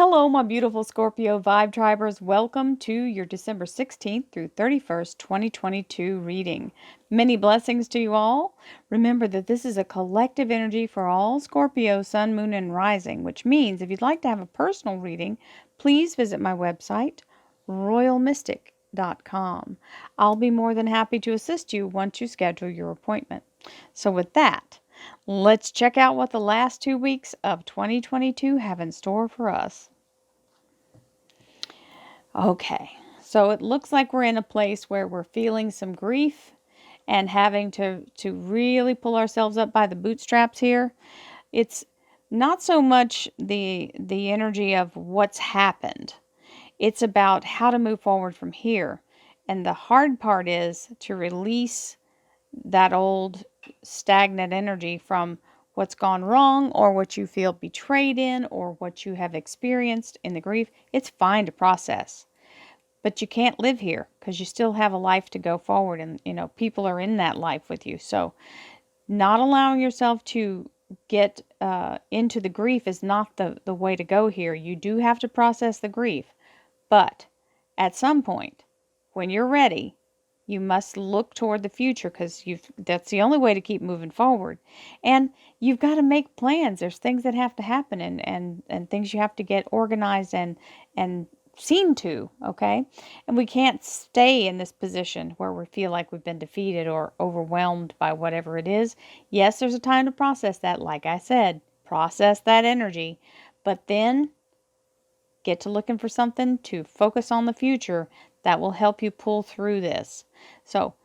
Hello, my beautiful Scorpio Vibe Tribers. Welcome to your December 16th through 31st, 2022 reading. Many blessings to you all. Remember that this is a collective energy for all Scorpio, Sun, Moon, and Rising, which means if you'd like to have a personal reading, please visit my website, royalmystic.com. I'll be more than happy to assist you once you schedule your appointment. So with that, let's check out what the last 2 weeks of 2022 have in store for us. Okay, so it looks like we're in a place where we're feeling some grief and having to really pull ourselves up by the bootstraps here. It's not so much the energy of what's happened. It's about how to move forward from here. And the hard part is to release that old stagnant energy from what's gone wrong or what you feel betrayed in or what you have experienced in the grief. It's fine to process, but you can't live here because you still have a life to go forward, and people are in that life with you. So not allowing yourself to get into the grief is not the way to go here. You do have to process the grief, but at some point when you're ready, you must look toward the future because that's the only way to keep moving forward. And you've got to make plans. There's things that have to happen and things you have to get organized and seen to, okay? And we can't stay in this position where we feel like we've been defeated or overwhelmed by whatever it is. Yes, there's a time to process that. Like I said, process that energy, but then get to looking for something to focus on the future that will help you pull through this. So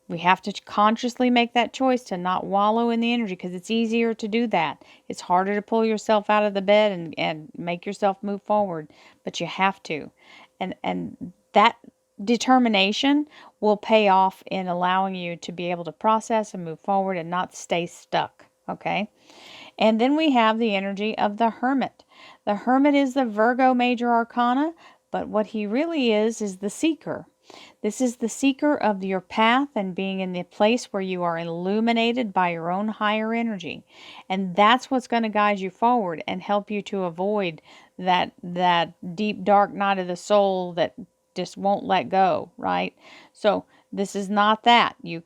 we have to consciously make that choice to not wallow in the energy because it's easier to do that. It's harder to pull yourself out of the bed and make yourself move forward, but you have to. And that determination will pay off in allowing you to be able to process and move forward and not stay stuck, okay? And then we have the energy of the Hermit. The Hermit is the Virgo major arcana, but what he really is the seeker. This is the seeker of your path and being in the place where you are illuminated by your own higher energy. And that's what's going to guide you forward and help you to avoid that deep, dark night of the soul that just won't let go, right? So this is not that. You're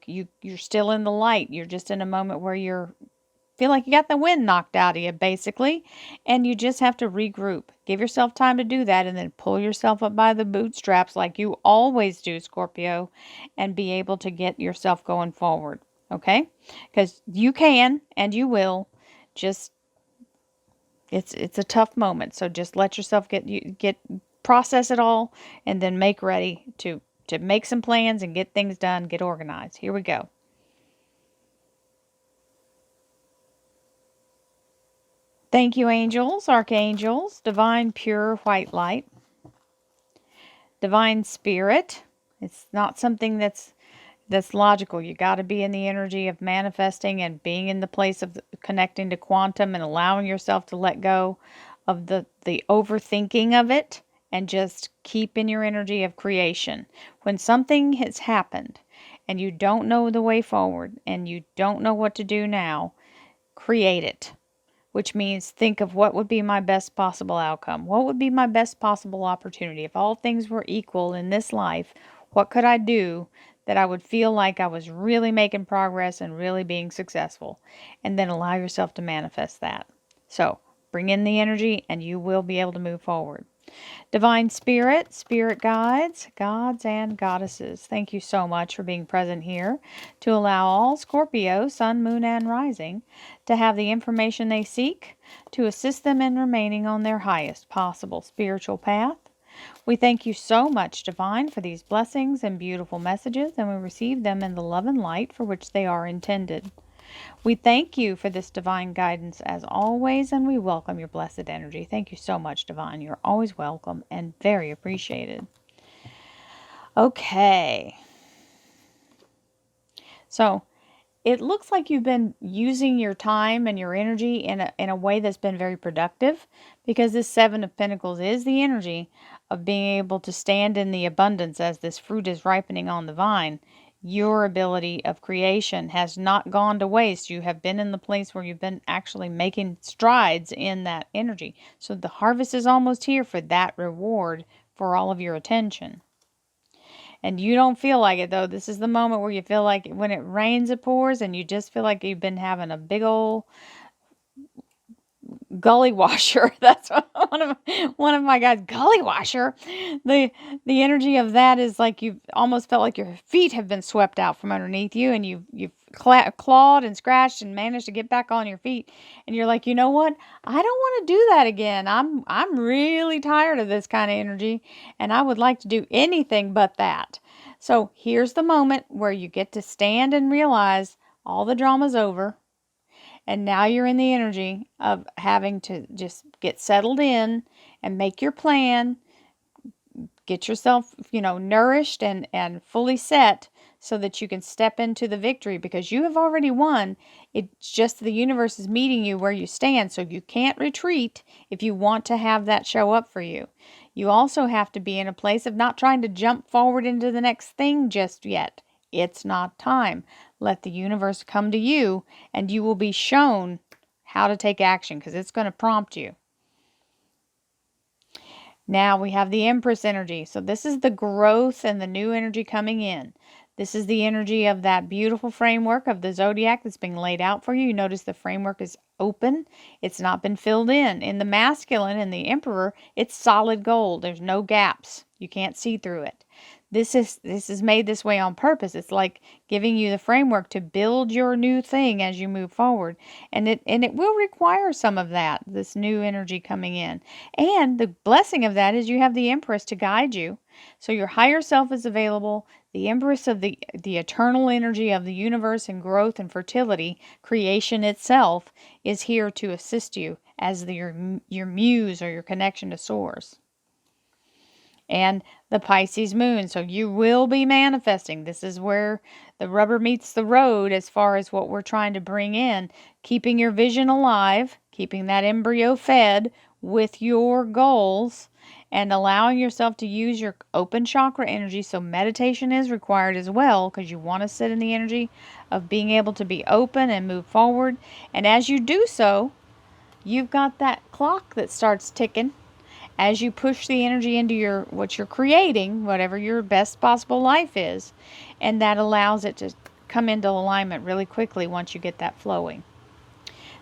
still in the light. You're just in a moment where you're feel like you got the wind knocked out of you, basically, and you just have to regroup. Give yourself time to do that and then pull yourself up by the bootstraps like you always do, Scorpio, and be able to get yourself going forward, okay? Because you can and you will. Just it's a tough moment, so just let yourself get process it all and then make ready to make some plans and get things done, get organized. Here we go. Thank you, angels, archangels, divine pure white light, divine spirit. It's not something that's logical. You got to be in the energy of manifesting and being in the place of connecting to quantum and allowing yourself to let go of the overthinking of it and just keep in your energy of creation. When something has happened and you don't know the way forward and you don't know what to do now, create it. Which means think of what would be my best possible outcome. What would be my best possible opportunity? If all things were equal in this life, what could I do that I would feel like I was really making progress and really being successful? And then allow yourself to manifest that. So bring in the energy and you will be able to move forward. Divine Spirit, Spirit Guides, Gods and Goddesses, thank you so much for being present here to allow all Scorpio, Sun, Moon, and Rising to have the information they seek to assist them in remaining on their highest possible spiritual path. We thank you so much, Divine, for these blessings and beautiful messages, and we receive them in the love and light for which they are intended. We thank you for this divine guidance as always, and we welcome your blessed energy. Thank you so much, Divine. You're always welcome and very appreciated. Okay. So it looks like you've been using your time and your energy in a way that's been very productive, because this Seven of Pentacles is the energy of being able to stand in the abundance as this fruit is ripening on the vine. Your ability of creation has not gone to waste. You have been in the place where you've been actually making strides in that energy. So the harvest is almost here for that reward for all of your attention. And you don't feel like it, though. This is the moment where you feel like when it rains, it pours, and you just feel like you've been having a big old gully washer. That's one of my guys, gully washer. The energy of that is like you've almost felt like your feet have been swept out from underneath you, and you've clawed and scratched and managed to get back on your feet, and you're like, you know what? I don't want to do that again. I'm really tired of this kind of energy, and I would like to do anything but that. So here's the moment where you get to stand and realize all the drama's over. And now you're in the energy of having to just get settled in and make your plan, get yourself, nourished and fully set so that you can step into the victory, because you have already won. It's just the universe is meeting you where you stand, so you can't retreat if you want to have that show up for you. You also have to be in a place of not trying to jump forward into the next thing just yet. It's not time. Let the universe come to you, and you will be shown how to take action, because it's going to prompt you. Now we have the Empress energy. So this is the growth and the new energy coming in. This is the energy of that beautiful framework of the zodiac that's being laid out for you. You notice the framework is open. It's not been filled in. In the masculine and the Emperor, it's solid gold. There's no gaps. You can't see through it. This is made this way on purpose. It's like giving you the framework to build your new thing as you move forward. And it will require some of that, this new energy coming in. And the blessing of that is you have the Empress to guide you. So your higher self is available. The Empress of the eternal energy of the universe and growth and fertility, creation itself, is here to assist you as your muse or your connection to source. And the Pisces moon. So you will be manifesting. This is where the rubber meets the road as far as what we're trying to bring in. Keeping your vision alive, keeping that embryo fed with your goals, and allowing yourself to use your open chakra energy. So meditation is required as well, because you want to sit in the energy of being able to be open and move forward. And as you do so, you've got that clock that starts ticking. As you push the energy into what you're creating, whatever your best possible life is, and that allows it to come into alignment really quickly once you get that flowing.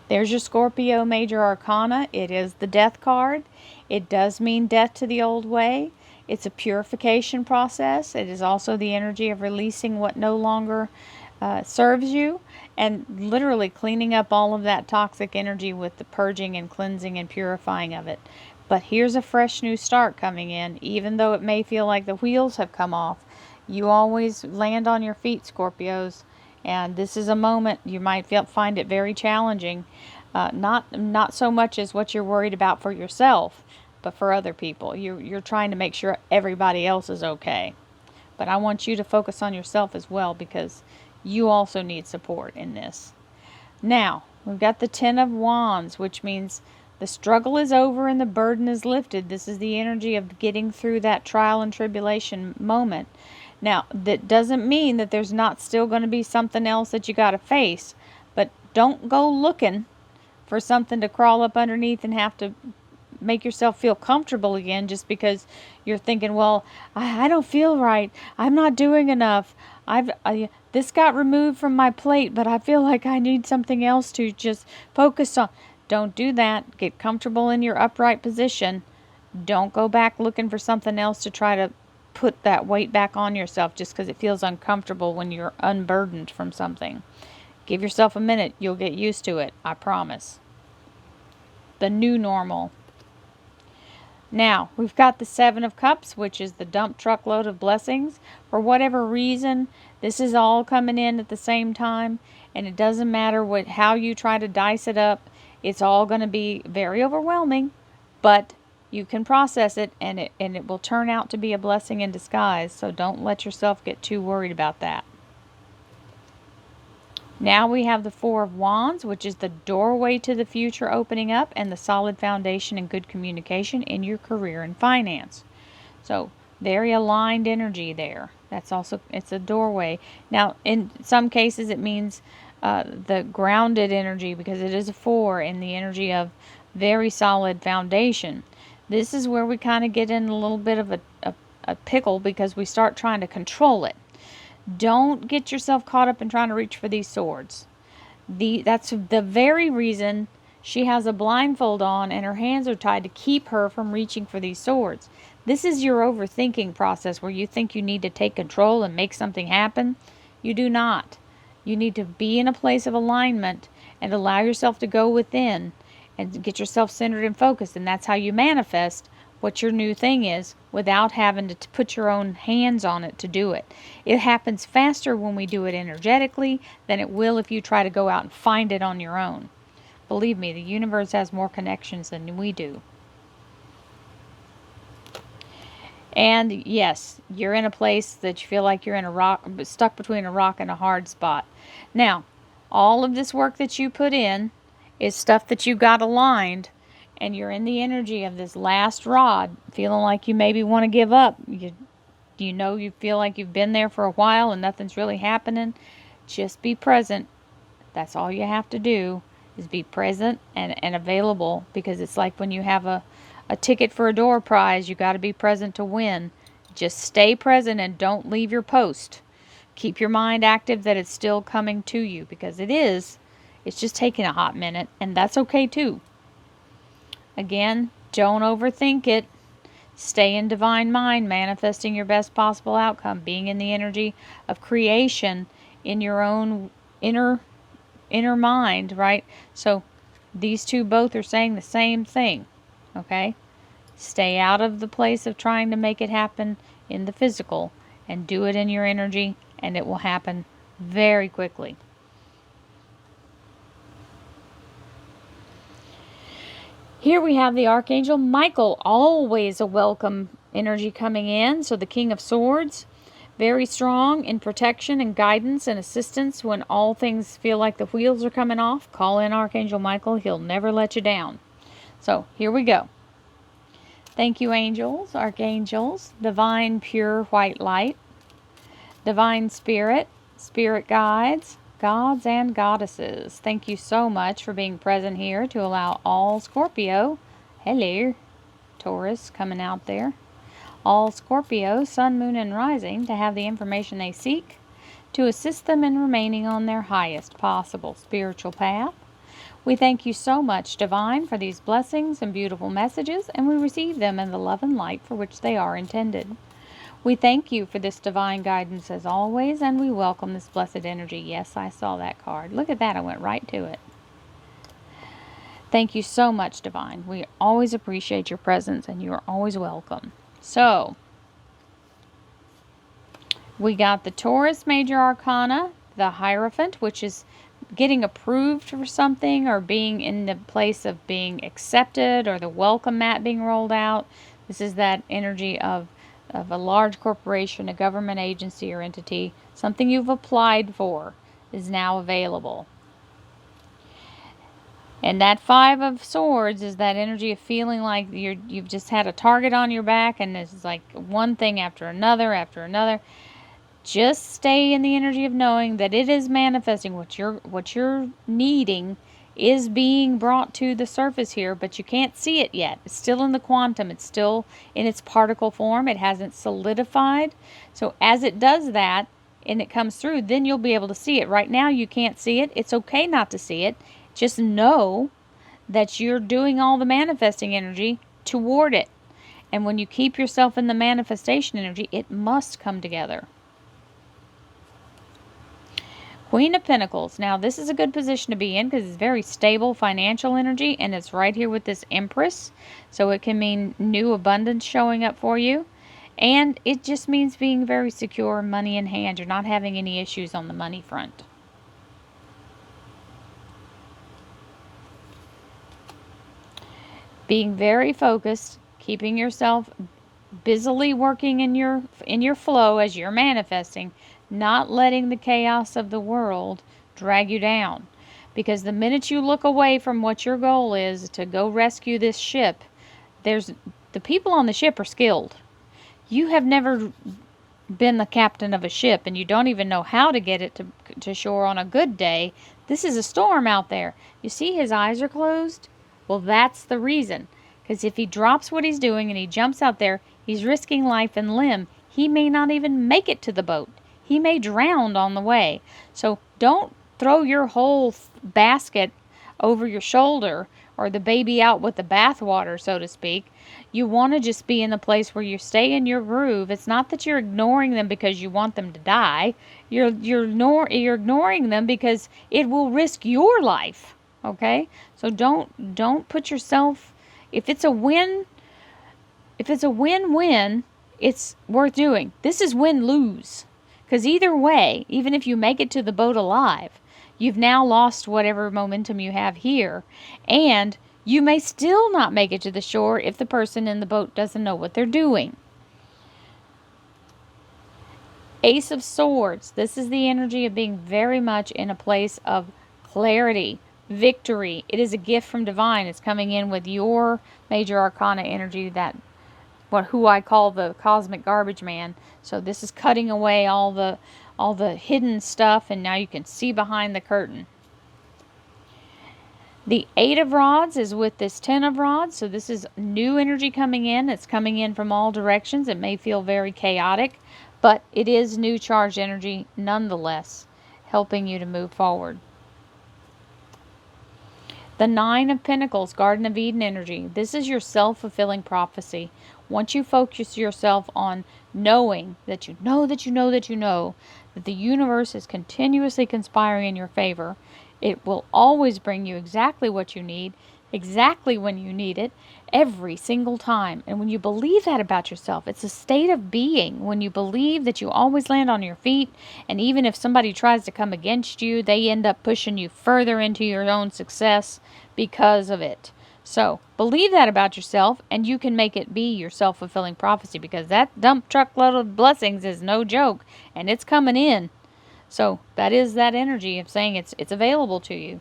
There's your Scorpio Major Arcana. It is the Death card. It does mean death to the old way. It's a purification process. It is also the energy of releasing what no longer serves you, and literally cleaning up all of that toxic energy with the purging and cleansing and purifying of it. But here's a fresh new start coming in. Even though it may feel like the wheels have come off, you always land on your feet, Scorpios. And this is a moment you might find it very challenging. Not so much as what you're worried about for yourself, but for other people. You're trying to make sure everybody else is okay. But I want you to focus on yourself as well, because you also need support in this. Now, we've got the Ten of Wands, which means the struggle is over and the burden is lifted. This is the energy of getting through that trial and tribulation moment. Now, that doesn't mean that there's not still going to be something else that you got to face, but don't go looking for something to crawl up underneath and have to make yourself feel comfortable again just because you're thinking, well, I don't feel right. I'm not doing enough. This got removed from my plate, but I feel like I need something else to just focus on. Don't do that. Get comfortable in your upright position. Don't go back looking for something else to try to put that weight back on yourself just because it feels uncomfortable when you're unburdened from something. Give yourself a minute. You'll get used to it. I promise. The new normal. Now, we've got the Seven of Cups, which is the dump truckload of blessings. For whatever reason, this is all coming in at the same time, and it doesn't matter how you try to dice it up. It's all going to be very overwhelming, but you can process it, and it will turn out to be a blessing in disguise. So don't let yourself get too worried about that. Now we have the Four of Wands, which is the doorway to the future opening up, and the solid foundation and good communication in your career and finance. So very aligned energy there. That's also, it's a doorway. Now, in some cases, it means the grounded energy, because it is a 4 in the energy of very solid foundation. This is where we kind of get in a little bit of a pickle, because we start trying to control it. Don't get yourself caught up in trying to reach for these swords. That's the very reason she has a blindfold on and her hands are tied, to keep her from reaching for these swords. This is your overthinking process, where you think you need to take control and make something happen. You do not. You need to be in a place of alignment and allow yourself to go within and get yourself centered and focused. And that's how you manifest what your new thing is, without having to put your own hands on it to do it. It happens faster when we do it energetically than it will if you try to go out and find it on your own. Believe me, the universe has more connections than we do. And yes, you're in a place that you feel like you're in a rock, stuck between a rock and a hard spot. Now, all of this work that you put in is stuff that you got aligned, and you're in the energy of this last rod, feeling like you maybe want to give up. You know, you feel like you've been there for a while and nothing's really happening. Just be present. That's all you have to do, is be present and available, because it's like when you have a ticket for a door prize, you got to be present to win. Just stay present and don't leave your post. Keep your mind active that it's still coming to you, because it is. It's just taking a hot minute, and that's okay too. Again, don't overthink it. Stay in divine mind, manifesting your best possible outcome, being in the energy of creation in your own inner mind, right? So these two both are saying the same thing, okay? Stay out of the place of trying to make it happen in the physical, and do it in your energy, and it will happen very quickly. Here we have the Archangel Michael, always a welcome energy coming in. So the King of Swords, very strong in protection and guidance and assistance when all things feel like the wheels are coming off. Call in Archangel Michael. He'll never let you down. So here we go. Thank you, angels, archangels, divine pure white light, divine spirit, spirit guides, gods and goddesses. Thank you so much for being present here to allow all Scorpio, hello, Taurus coming out there, all Scorpio, sun, moon, and rising, to have the information they seek to assist them in remaining on their highest possible spiritual path. We thank you so much, Divine, for these blessings and beautiful messages, and we receive them in the love and light for which they are intended. We thank you for this divine guidance as always, and we welcome this blessed energy. Yes, I saw that card. Look at that. I went right to it. Thank you so much, Divine. We always appreciate your presence, and you are always welcome. So, we got the Taurus Major Arcana, the Hierophant, which is getting approved for something, or being in the place of being accepted, or the welcome mat being rolled out. This is that energy of a large corporation, a government agency or entity. Something you've applied for is now available. And that Five of Swords is that energy of feeling like you've just had a target on your back, and it's like one thing after another after another. Just stay in the energy of knowing that it is manifesting. What you're needing is being brought to the surface here, but you can't see it yet. It's still in the quantum. It's still in its particle form. It hasn't solidified. So as it does that and it comes through, then you'll be able to see it. Right now you can't see it. It's okay not to see it. Just know that you're doing all the manifesting energy toward it. And when you keep yourself in the manifestation energy, it must come together. Queen of Pentacles. Now, this is a good position to be in because it's very stable financial energy, and it's right here with this Empress. So it can mean new abundance showing up for you. And it just means being very secure, money in hand. You're not having any issues on the money front. Being very focused, keeping yourself busily working in your flow as you're manifesting, not letting the chaos of the world drag you down. Because the minute you look away from what your goal is to go rescue this ship, the people on the ship are skilled. You have never been the captain of a ship and you don't even know how to get it to shore on a good day, this is a storm out there. You see his eyes are closed? Well, that's the reason. Because if he drops what he's doing and he jumps out there, he's risking life and limb. He may not even make it to the boat. He may drown on the way. So don't throw your whole basket over your shoulder or the baby out with the bathwater, so to speak. You want to just be in a place where you stay in your groove. It's not that you're ignoring them because you want them to die. You're ignoring them because it will risk your life. Okay? So don't put yourself, if it's a win-win, it's worth doing. This is win-lose. Because either way, even if you make it to the boat alive, you've now lost whatever momentum you have here. And you may still not make it to the shore if the person in the boat doesn't know what they're doing. Ace of Swords. This is the energy of being very much in a place of clarity, victory. It is a gift from divine. It's coming in with your major arcana energy, that who I call the cosmic garbage man. So this is cutting away all the hidden stuff, and now you can see behind the curtain. The 8 of Rods is with this 10 of Rods, so this is new energy coming in. It's coming in from all directions. It may feel very chaotic, but it is new charged energy nonetheless, helping you to move forward. The 9 of Pentacles, Garden of Eden energy. This is your self-fulfilling prophecy. Once you focus yourself on knowing that you know that the universe is continuously conspiring in your favor, it will always bring you exactly what you need, exactly when you need it, every single time. And when you believe that about yourself, it's a state of being. When you believe that you always land on your feet, and even if somebody tries to come against you, they end up pushing you further into your own success because of it. So believe that about yourself, and you can make it be your self-fulfilling prophecy, because that dump truck load of blessings is no joke, and it's coming in. So that is that energy of saying it's available to you.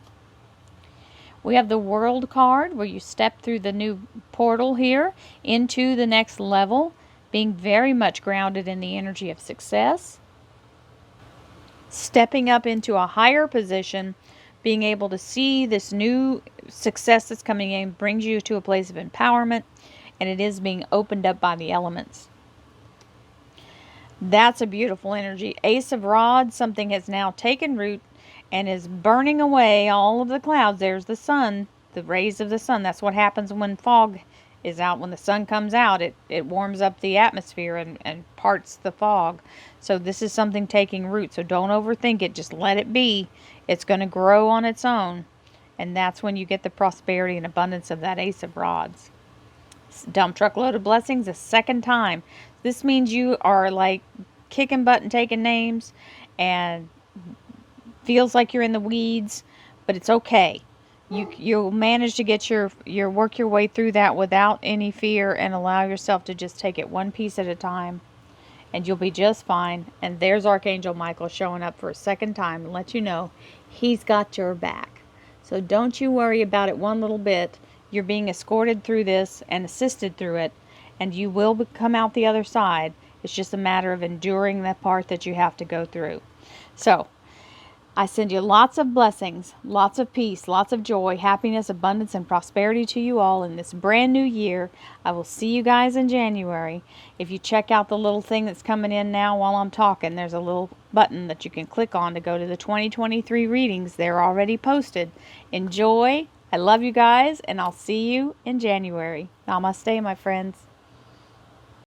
We have the World card, where you step through the new portal here into the next level, being very much grounded in the energy of success. Stepping up into a higher position, being able to see this new success that's coming in brings you to a place of empowerment, and it is being opened up by the elements. That's a beautiful energy. Ace of Rods, something has now taken root and is burning away all of the clouds. There's the sun, the rays of the sun. That's what happens when fog is out. When the sun comes out, it warms up the atmosphere and parts the fog. So this is something taking root. So don't overthink it. Just let it be. It's going to grow on its own. And that's when you get the prosperity and abundance of that Ace of Rods. Dump truck load of blessings a second time. This means you are like kicking butt and taking names, and feels like you're in the weeds, but it's okay. You'll manage to get work your way through that without any fear, and allow yourself to just take it one piece at a time, and you'll be just fine. And there's Archangel Michael showing up for a second time and let you know he's got your back. So don't you worry about it one little bit. You're being escorted through this and assisted through it, and you will come out the other side. It's just a matter of enduring the part that you have to go through. So I send you lots of blessings, lots of peace, lots of joy, happiness, abundance, and prosperity to you all in this brand new year. I will see you guys in January. If you check out the little thing that's coming in now while I'm talking, there's a little button that you can click on to go to the 2023 readings. They're already posted. Enjoy. I love you guys, and I'll see you in January. Namaste, my friends.